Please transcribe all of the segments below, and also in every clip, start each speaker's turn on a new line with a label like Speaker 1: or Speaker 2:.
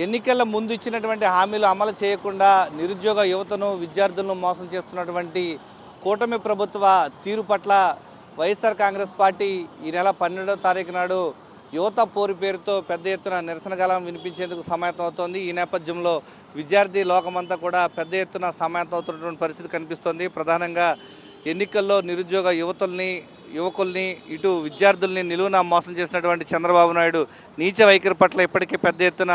Speaker 1: ఎన్నికల ముందు ఇచ్చినటువంటి హామీలు అమలు చేయకుండా నిరుద్యోగ యువతను విద్యార్థులను మోసం చేస్తున్నటువంటి కూటమి ప్రభుత్వ తీరు పట్ల వైఎస్ఆర్ కాంగ్రెస్ పార్టీ ఈ నెల 12వ తారీఖు నాడు యువత పోరు పేరుతో పెద్ద ఎత్తున నిరసన గళం వినిపించేందుకు సమాయత్తం అవుతోంది. ఈ నేపథ్యంలో విద్యార్థి లోకమంతా కూడా పెద్ద ఎత్తున సమాయత్తం అవుతున్నటువంటి పరిస్థితి కనిపిస్తోంది. ప్రధానంగా ఎన్నికల్లో నిరుద్యోగ యువకుల్ని ఇటు విద్యార్థుల్ని నిలువున మోసం చేసినటువంటి చంద్రబాబు నాయుడు నీచ వైఖరి పట్ల ఇప్పటికే పెద్ద ఎత్తున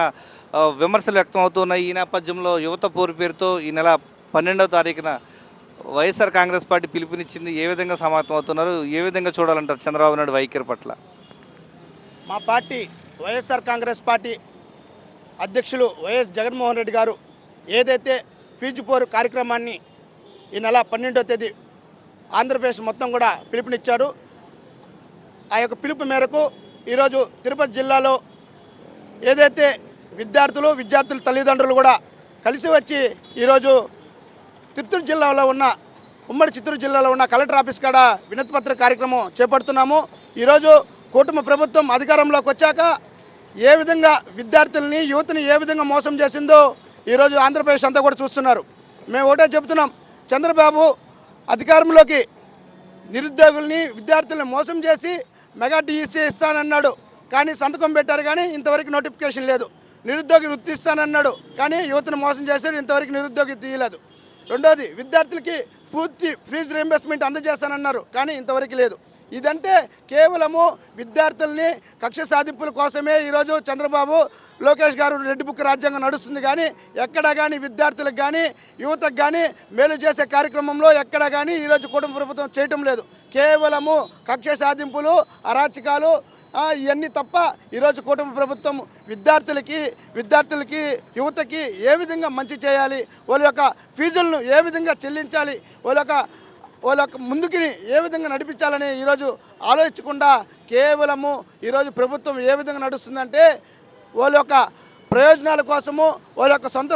Speaker 1: విమర్శలు వ్యక్తం అవుతున్నాయి. ఈ నేపథ్యంలో యువత పోరు పేరుతో ఈ నెల 12వ తారీఖున వైఎస్ఆర్ కాంగ్రెస్ పార్టీ పిలుపునిచ్చింది. ఏ విధంగా సమాయత్తం అవుతున్నారు, ఏ విధంగా చూడాలంటారు చంద్రబాబు నాయుడు వైఖరి పట్ల?
Speaker 2: మా పార్టీ వైఎస్ఆర్ కాంగ్రెస్ పార్టీ అధ్యక్షులు వైఎస్ జగన్మోహన్ రెడ్డి గారు ఏదైతే ఫీజు పోరు కార్యక్రమాన్ని ఈ నెల 12వ తేదీ ఆంధ్రప్రదేశ్ మొత్తం కూడా పిలుపునిచ్చారు. ఆ యొక్క పిలుపు మేరకు ఈరోజు తిరుపతి జిల్లాలో ఏదైతే విద్యార్థుల తల్లిదండ్రులు కూడా కలిసి వచ్చి ఈరోజు ఉమ్మడి చిత్తూరు జిల్లాలో ఉన్న కలెక్టర్ ఆఫీస్ కాడ వినతిపత్ర కార్యక్రమం చేపడుతున్నాము. ఈరోజు కూటమి ప్రభుత్వం అధికారంలోకి వచ్చాక ఏ విధంగా విద్యార్థుల్ని యువతని ఏ విధంగా మోసం చేసిందో ఈరోజు ఆంధ్రప్రదేశ్ అంతా కూడా చూస్తున్నారు. మేము ఒకటే చెబుతున్నాం, చంద్రబాబు అధికారంలోకి నిరుద్యోగుల్ని విద్యార్థుల్ని మోసం చేసి మెగా డిఈసీ ఇస్తానన్నాడు, కానీ సంతకం పెట్టారు, కానీ ఇంతవరకు నోటిఫికేషన్ లేదు. నిరుద్యోగి వృత్తి ఇస్తానన్నాడు, కానీ యువతను మోసం చేశాడు, ఇంతవరకు నిరుద్యోగి తీయలేదు. రెండోది, విద్యార్థులకి పూర్తి ఫీజు రీయింబర్స్మెంట్ అందజేస్తానన్నారు, కానీ ఇంతవరకు లేదు. ఇదంటే కేవలము విద్యార్థుల్ని కక్ష సాధింపుల కోసమే ఈరోజు చంద్రబాబు లోకేష్ గారు రెడ్డి బుక్ రాజ్యాంగం నడుస్తుంది, కానీ ఎక్కడా కానీ విద్యార్థులకు కానీ యువతకు కానీ మేలు చేసే కార్యక్రమంలో ఎక్కడా కానీ ఈరోజు కూటమి ప్రభుత్వం చేయటం లేదు. కేవలము కక్ష సాధింపులు, అరాచకాలు ఇవన్నీ తప్ప ఈరోజు కూటమి ప్రభుత్వం విద్యార్థులకి యువతకి ఏ విధంగా మంచి చేయాలి, వాళ్ళ యొక్క ఫీజులను ఏ విధంగా చెల్లించాలి, వాళ్ళ ముందుకి ఏ విధంగా నడిపించాలని ఈరోజు ఆలోచించకుండా కేవలము ఈరోజు ప్రభుత్వం ఏ విధంగా నడుస్తుందంటే వాళ్ళ యొక్క ప్రయోజనాల కోసము, వాళ్ళ యొక్క సొంత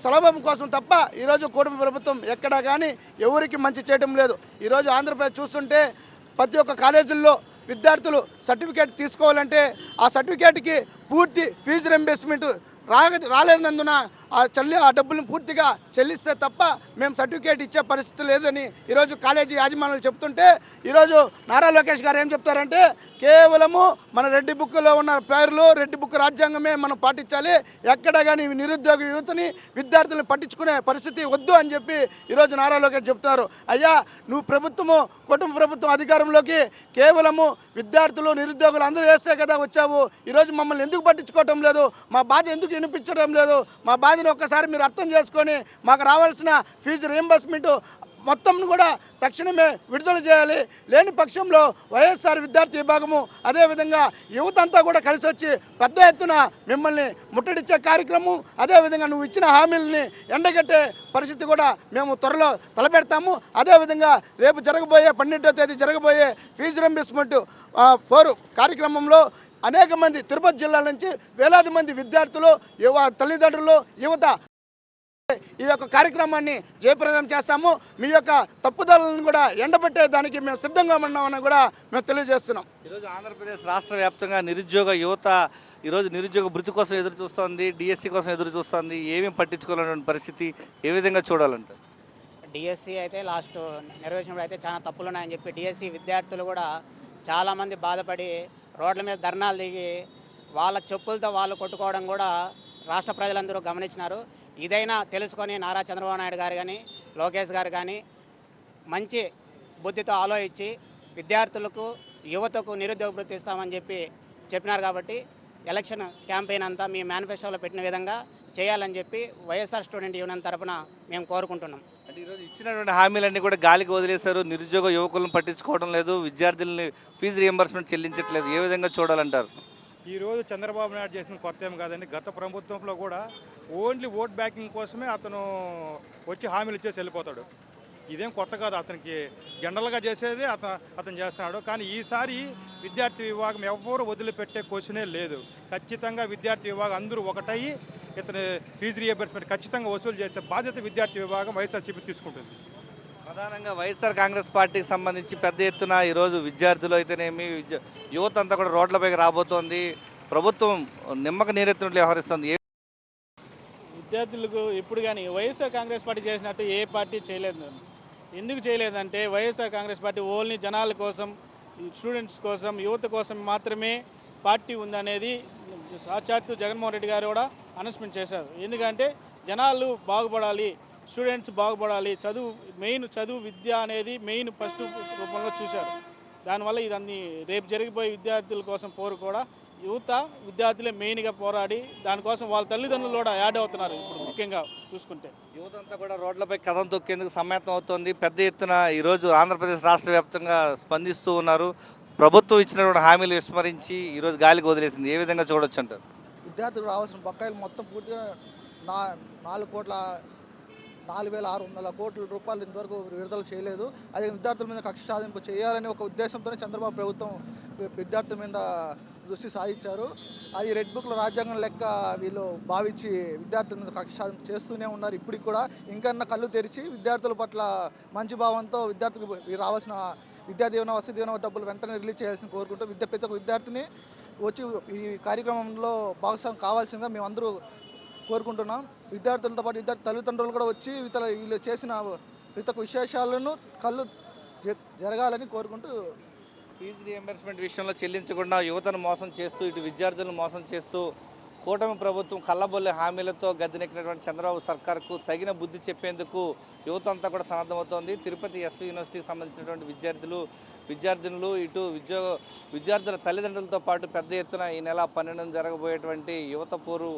Speaker 2: సులభం కోసం తప్ప ఈరోజు కూటమి ప్రభుత్వం ఎక్కడా కానీ ఎవరికి మంచి చేయడం లేదు. ఈరోజు ఆంధ్రప్రదేశ్ చూస్తుంటే ప్రతి ఒక్క కాలేజీల్లో విద్యార్థులు సర్టిఫికేట్ తీసుకోవాలంటే ఆ సర్టిఫికేట్కి పూర్తి ఫీజు రీయింబర్స్మెంట్ రాలేనందున ఆ డబ్బులను పూర్తిగా చెల్లిస్తే తప్ప మేము సర్టిఫికేట్ ఇచ్చే పరిస్థితి లేదని ఈరోజు కాలేజీ యాజమాన్యాలు చెప్తుంటే, ఈరోజు నారా లోకేష్ గారు ఏం చెప్తారంటే కేవలము మన రెడ్డి బుక్లో ఉన్న పేర్లు, రెడ్డి బుక్ రాజ్యాంగమే మనం పాటించాలి, ఎక్కడ కానీ నిరుద్యోగ యువతని విద్యార్థులను పట్టించుకునే పరిస్థితి వద్దు అని చెప్పి ఈరోజు నారా లోకేష్ చెప్తారు. అయ్యా, నువ్వు కుటుంబ ప్రభుత్వం అధికారంలోకి కేవలము విద్యార్థులు నిరుద్యోగులు అందరూ వేస్తే కదా వచ్చావు, ఈరోజు మమ్మల్ని ఎందుకు పట్టించుకోవటం లేదు, మా బాధ ఎందుకు వినిపించడం లేదు, మా బాధను ఒక్కసారి మీరు అర్థం చేసుకొని మాకు రావాల్సిన ఫీజు రీయింబర్స్మెంట్ మొత్తం కూడా తక్షణమే విడుదల చేయాలి. లేని పక్షంలో వైఎస్ఆర్ విద్యార్థి విభాగము అదేవిధంగా యువత అంతా కూడా కలిసి వచ్చి పెద్ద ఎత్తున మిమ్మల్ని ముట్టడిచ్చే కార్యక్రమం, అదేవిధంగా నువ్వు ఇచ్చిన హామీలని ఎండగట్టే పరిస్థితి కూడా మేము త్వరలో తలపెడతాము. అదేవిధంగా రేపు 12వ తేదీ జరగబోయే ఫీజు రీయింబర్స్మెంట్ పోరు కార్యక్రమంలో అనేక మంది తిరుపతి జిల్లా నుంచి వేలాది మంది విద్యార్థులు, తల్లిదండ్రులు, యువత ఈ యొక్క కార్యక్రమాన్ని జయప్రదం చేస్తాము. మీ యొక్క తప్పుదలను కూడా ఎండబెట్టే దానికి మేము సిద్ధంగా ఉన్నామని కూడా మేము తెలియజేస్తున్నాం.
Speaker 1: ఈరోజు ఆంధ్రప్రదేశ్ రాష్ట్ర వ్యాప్తంగా నిరుద్యోగ యువత ఈరోజు నిరుద్యోగ భృతి కోసం ఎదురు చూస్తోంది, డిఎస్సి కోసం ఎదురు చూస్తోంది. ఏమీ పట్టించుకోవాలనే పరిస్థితి ఏ విధంగా చూడాలంటారు?
Speaker 3: డిఎస్సి అయితే లాస్ట్ నెరవేర్చినప్పుడు అయితే చాలా తప్పులు ఉన్నాయని చెప్పి డిఎస్సి విద్యార్థులు కూడా చాలామంది బాధపడి రోడ్ల మీద ధర్నాలు దిగి వాళ్ళ చెప్పులతో వాళ్ళు కొట్టుకోవడం కూడా రాష్ట్ర ప్రజలందరూ గమనించినారు. ఇదైనా తెలుసుకొని నారా చంద్రబాబు నాయుడు గారు కానీ లోకేష్ గారు కానీ మంచి బుద్ధితో ఆలోచించి విద్యార్థులకు యువతకు నిరుద్యోగ వృత్తి ఇస్తామని చెప్పినారు. కాబట్టి ఎలక్షన్ క్యాంపెయిన్ అంతా మీ మేనిఫెస్టోలో పెట్టిన విధంగా చేయాలని చెప్పి వైఎస్ఆర్ స్టూడెంట్ యూనియన్ తరఫున మేము కోరుకుంటున్నాం.
Speaker 1: అంటే ఈరోజు ఇచ్చినటువంటి హామీలన్నీ కూడా గాలికి వదిలేశారు, నిరుద్యోగ యువకులను పట్టించుకోవడం లేదు, విద్యార్థులని ఫీజు రీయింబర్స్మెంట్ చెల్లించట్లేదు. ఏ విధంగా చూడాలంటారు?
Speaker 4: ఈరోజు చంద్రబాబు నాయుడు చేసిన కొత్త ఏం కాదండి. గత ప్రభుత్వంలో కూడా ఓన్లీ ఓట్ బ్యాంకింగ్ కోసమే అతను వచ్చి హామీలు ఇచ్చేసి వెళ్ళిపోతాడు. ఇదేం కొత్త కాదు, అతనికి జనరల్గా చేసేది అతను చేస్తున్నాడు. కానీ ఈసారి విద్యార్థి విభాగం ఎవ్వరూ వదిలిపెట్టే క్వశ్చనే లేదు. ఖచ్చితంగా విద్యార్థి విభాగం అందరూ ఒకటయ్యి ఇతని ఫీజు రీయింబర్స్మెంట్ ఖచ్చితంగా వసూలు చేసే బాధ్యత విద్యార్థి విభాగం వైఎస్ఆర్సీపీ తీసుకుంటుంది.
Speaker 1: ప్రధానంగా వైఎస్ఆర్ కాంగ్రెస్ పార్టీకి సంబంధించి పెద్ద ఎత్తున ఈరోజు విద్యార్థులు అయితేనేమి యువత అంతా కూడా రోడ్లపైకి రాబోతోంది. ప్రభుత్వం నిమ్మక నీరెత్తినట్లు వ్యవహరిస్తుంది.
Speaker 5: విద్యార్థులకు ఇప్పుడు కానీ వైఎస్ఆర్ కాంగ్రెస్ పార్టీ చేసినట్టు ఏ పార్టీ చేయలేదు. ఎందుకు చేయలేదంటే వైఎస్ఆర్ కాంగ్రెస్ పార్టీ ఓన్లీ జనాల కోసం, స్టూడెంట్స్ కోసం, యువత కోసం మాత్రమే పార్టీ ఉందనేది సాక్షాత్తు జగన్మోహన్ రెడ్డి గారు కూడా అనౌన్స్మెంట్ చేశారు. ఎందుకంటే జనాలు బాగుపడాలి, స్టూడెంట్స్ బాగుపడాలి, చదువు విద్య అనేది మెయిన్ ఫస్ట్ రూపంలో చూశారు. దానివల్ల ఇదన్నీ రేపు జరిగిపోయే విద్యార్థుల కోసం పోరు కూడా యువత విద్యార్థులే మెయిన్గా పోరాడి దానికోసం వాళ్ళ తల్లిదండ్రులు కూడా యాడ్ అవుతున్నారు. ఇప్పుడు ముఖ్యంగా చూసుకుంటే
Speaker 1: యువత అంతా కూడా రోడ్లపై కథం తొక్కేందుకు సమ్మేతం అవుతోంది. పెద్ద ఎత్తున ఈరోజు ఆంధ్రప్రదేశ్ రాష్ట్ర వ్యాప్తంగా స్పందిస్తూ ఉన్నారు. ప్రభుత్వం ఇచ్చినటువంటి హామీలు విస్మరించి ఈరోజు గాలికి వదిలేసింది. ఏ విధంగా చూడొచ్చు అంటారు?
Speaker 6: విద్యార్థులకు రావాల్సిన బకాయిలు మొత్తం పూర్తిగా 4,600 కోట్ల రూపాయలు ఇంతవరకు విడుదల చేయలేదు. అదే విద్యార్థుల మీద కక్ష సాధింపు చేయాలని ఒక ఉద్దేశంతోనే చంద్రబాబు ప్రభుత్వం విద్యార్థుల మీద దృష్టి సాధించారు. అది రెడ్ బుక్లో రాజ్యాంగం లెక్క వీళ్ళు భావించి విద్యార్థుల మీద కక్ష సాధింపు చేస్తూనే ఉన్నారు. ఇప్పటికి కూడా ఇంకన్నా కళ్ళు తెరిచి విద్యార్థుల పట్ల మంచి భావంతో విద్యార్థులకు రావాల్సిన విద్యా దీవెన, వసతి దీవెన డబ్బులు వెంటనే రిలీజ్ చేయాల్సిన కోరుకుంటూ ప్రతి ఒక్క విద్యార్థిని వచ్చి ఈ కార్యక్రమంలో భాగస్వామ్యం కావాల్సిందిగా మేమందరూ కోరుకుంటున్నాం. విద్యార్థులతో పాటు విద్యార్థి తల్లిదండ్రులు కూడా వచ్చి వీళ్ళు చేసిన ప్రతి ఒక్క విశేషాలను కళ్ళు జరగాలని కోరుకుంటూ
Speaker 1: ఫీజు రియంబర్స్మెంట్ విషయంలో చెల్లించకుండా యువతను మోసం చేస్తూ, ఇటు విద్యార్థులను మోసం చేస్తూ కూటమి ప్రభుత్వం కళ్ళబొల్లి హామీలతో గద్దెనెక్కినటువంటి చంద్రబాబు సర్కార్కు తగిన బుద్ధి చెప్పేందుకు యువత అంతా కూడా సన్నద్ధమవుతోంది. తిరుపతి ఎస్వి యూనివర్సిటీకి సంబంధించినటువంటి విద్యార్థినులు ఇటు విద్యార్థుల తల్లిదండ్రులతో పాటు పెద్ద ఎత్తున ఈ నెల 12న జరగబోయేటువంటి యువత పోరు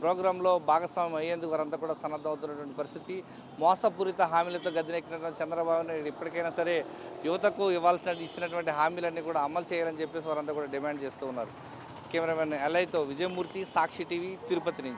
Speaker 1: ప్రోగ్రాంలో భాగస్వామ్యం అయ్యేందుకు వారంతా కూడా సన్నద్ధమవుతున్నటువంటి పరిస్థితి. మోసపూరిత హామీలతో గద్దెనెక్కినటువంటి చంద్రబాబు నాయుడు ఇప్పటికైనా సరే యువతకు ఇచ్చినటువంటి హామీలన్నీ కూడా అమలు చేయాలని చెప్పేసి వారంతా కూడా డిమాండ్ చేస్తూ ఉన్నారు. కెమెరామెన్ ఎల్ఐతో విజయమూర్తి, సాక్షి టీవీ, తిరుపతి నుంచి.